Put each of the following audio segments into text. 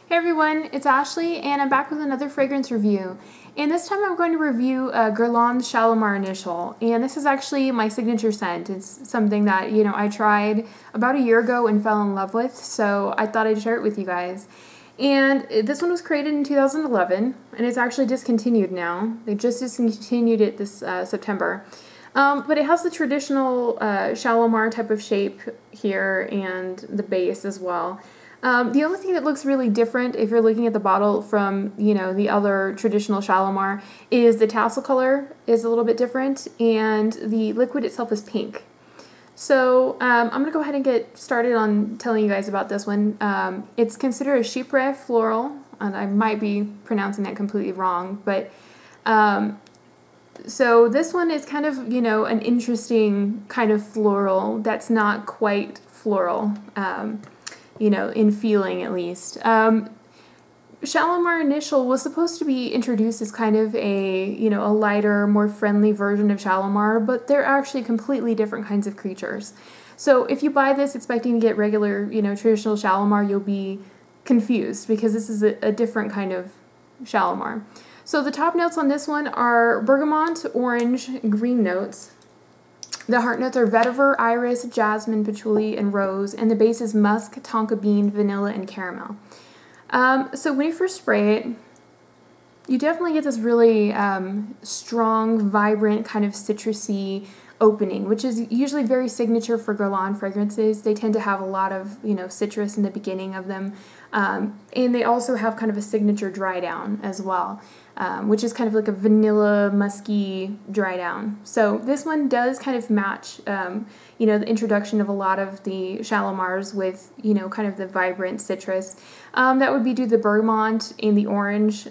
Hey everyone, it's Ashley and I'm back with another fragrance review. And this time I'm going to review Guerlain's Shalimar Initial. And this is actually my signature scent. It's something that, I tried about a year ago and fell in love with, so I thought I'd share it with you guys. And this one was created in 2011 and it's actually discontinued now. They just discontinued it this September. But it has the traditional Shalimar type of shape here and the base as well. The only thing that looks really different if you're looking at the bottle from, the other traditional Shalimar is the tassel color is a little bit different and the liquid itself is pink. So I'm going to go ahead and get started on telling you guys about this one. It's considered a chypre floral, and I might be pronouncing that completely wrong, but so this one is kind of, an interesting kind of floral that's not quite floral. In feeling at least. Shalimar Initial was supposed to be introduced as kind of a, a lighter, more friendly version of Shalimar, but they're actually completely different kinds of creatures. So if you buy this expecting to get regular, traditional Shalimar, you'll be confused because this is a different kind of Shalimar. So the top notes on this one are bergamot, orange, and green notes. The heart notes are vetiver, iris, jasmine, patchouli, and rose, and the base is musk, tonka bean, vanilla, and caramel. So when you first spray it, you definitely get this really strong, vibrant, kind of citrusy opening, which is usually very signature for Guerlain fragrances. They tend to have a lot of, citrus in the beginning of them, and they also have kind of a signature dry down as well. Which is kind of like a vanilla, musky dry down. So this one does kind of match, the introduction of a lot of the Shalimars with, kind of the vibrant citrus. That would be due to the bergamot and the orange,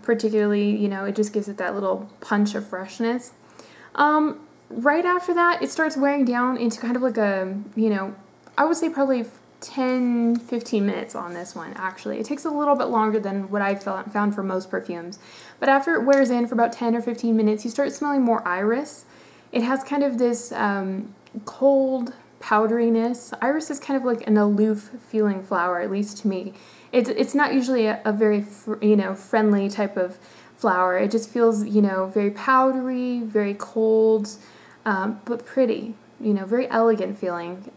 particularly, it just gives it that little punch of freshness. Right after that, it starts wearing down into kind of like a, I would say probably 10-15 minutes on this one, actually. It takes a little bit longer than what I've found for most perfumes. But after it wears in for about 10 or 15 minutes, you start smelling more iris. It has kind of this cold powderiness. Iris is kind of like an aloof feeling flower, at least to me. It's not usually a very, friendly type of flower. It just feels, very powdery, very cold, but pretty, very elegant feeling.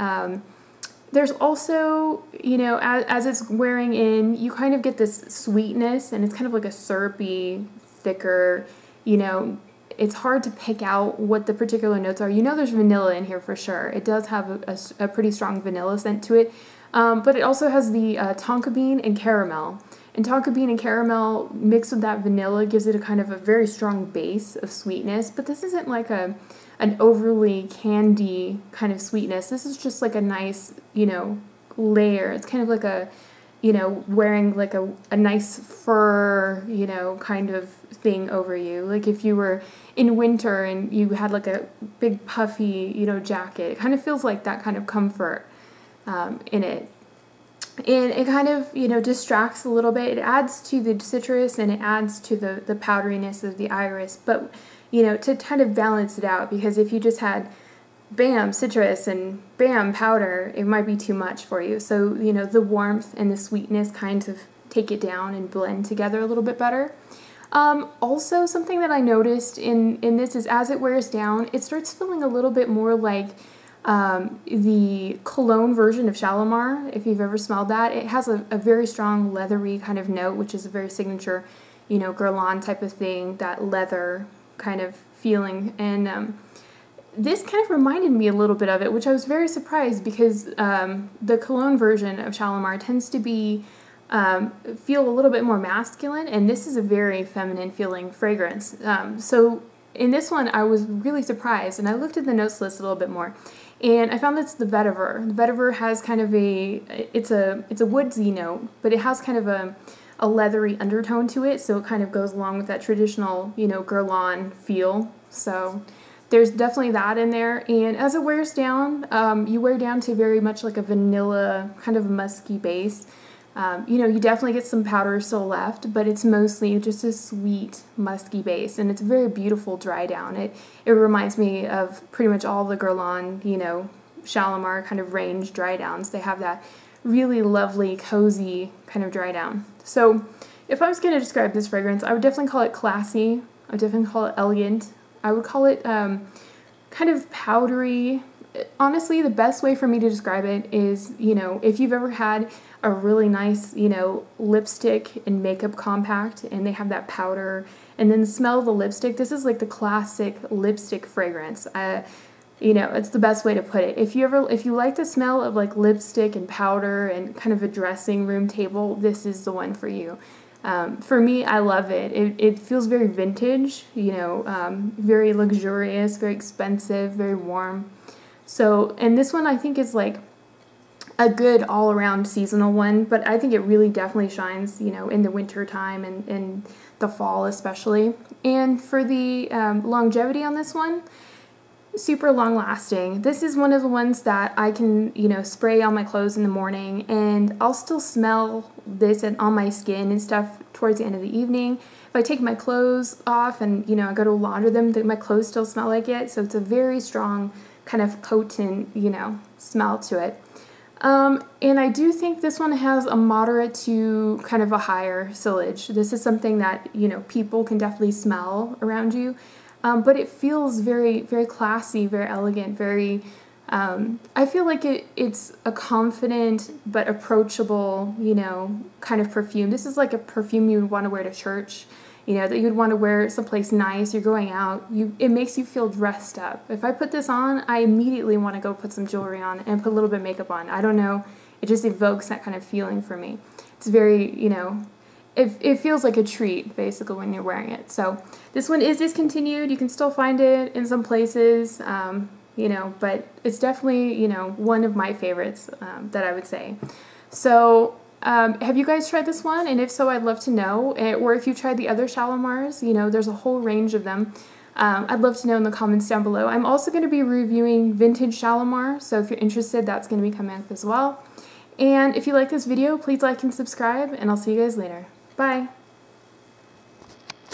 There's also, as it's wearing in, you kind of get this sweetness, and it's kind of like a syrupy, thicker, it's hard to pick out what the particular notes are. There's vanilla in here for sure. It does have a pretty strong vanilla scent to it, but it also has the tonka bean and caramel. And tonka bean and caramel mixed with that vanilla gives it a kind of a very strong base of sweetness, but this isn't like an overly candy kind of sweetness. This is just like a nice, layer. It's kind of like a, wearing like a nice fur, kind of thing over you. Like if you were in winter and you had like a big puffy, jacket. It kind of feels like that kind of comfort in it. And it kind of, distracts a little bit. It adds to the citrus and it adds to the powderiness of the iris, but, to kind of balance it out, because if you just had bam, citrus and bam, powder, it might be too much for you. So, the warmth and the sweetness kind of take it down and blend together a little bit better. Also, something that I noticed in this is as it wears down, it starts feeling a little bit more like the cologne version of Shalimar, if you've ever smelled that. It has a very strong leathery kind of note, which is a very signature, Guerlain type of thing, that leather kind of feeling. And this kind of reminded me a little bit of it, which I was very surprised because the cologne version of Shalimar tends to be feel a little bit more masculine, and this is a very feminine feeling fragrance. So in this one, I was really surprised, and I looked at the notes list a little bit more, and I found that's the vetiver. The vetiver has kind of it's a woodsy note, but it has kind of a leathery undertone to it, so it kind of goes along with that traditional, Guerlain feel. So there's definitely that in there, and as it wears down, you wear down to very much like a vanilla, kind of musky base. You definitely get some powder still left, but it's mostly just a sweet, musky base, and it's a very beautiful dry down. It reminds me of pretty much all the Guerlain, Shalimar kind of range dry downs. They have that really lovely, cozy kind of dry down. So if I was going to describe this fragrance, I would definitely call it classy. I would definitely call it elegant. I would call it kind of powdery. Honestly, the best way for me to describe it is, you know, if you've ever had a really nice, you know, lipstick and makeup compact and they have that powder and then smell the lipstick, this is like the classic lipstick fragrance. You know, it's the best way to put it. If you like the smell of like lipstick and powder and kind of a dressing room table, this is the one for you. For me, I love it. It feels very vintage, you know, very luxurious, very expensive, very warm. So, and this one I think is like a good all-around seasonal one, but I think it really definitely shines, you know, in the winter time and the fall especially. And for the longevity on this one, super long lasting. This is one of the ones that I can, you know, spray on my clothes in the morning and I'll still smell this on my skin and stuff towards the end of the evening. If I take my clothes off and, you know, I go to launder them, my clothes still smell like it. So it's a very strong kind of potent, you know, smell to it. And I do think this one has a moderate to kind of a higher sillage. This is something that, you know, people can definitely smell around you. But it feels very, very classy, very elegant, very, I feel like it's a confident but approachable, you know, kind of perfume. This is like a perfume you would want to wear to church, you know, that you'd want to wear someplace nice, you're going out, it makes you feel dressed up. If I put this on, I immediately want to go put some jewelry on and put a little bit of makeup on. I don't know, it just evokes that kind of feeling for me. It's very, you know, it feels like a treat, basically, when you're wearing it. So this one is discontinued. You can still find it in some places, you know, but it's definitely, you know, one of my favorites that I would say. So have you guys tried this one? And if so, I'd love to know. Or if you tried the other Shalimars, you know, there's a whole range of them. I'd love to know in the comments down below. I'm also going to be reviewing vintage Shalimar, so if you're interested, that's going to be coming up as well. And if you like this video, please like and subscribe, and I'll see you guys later. Bye!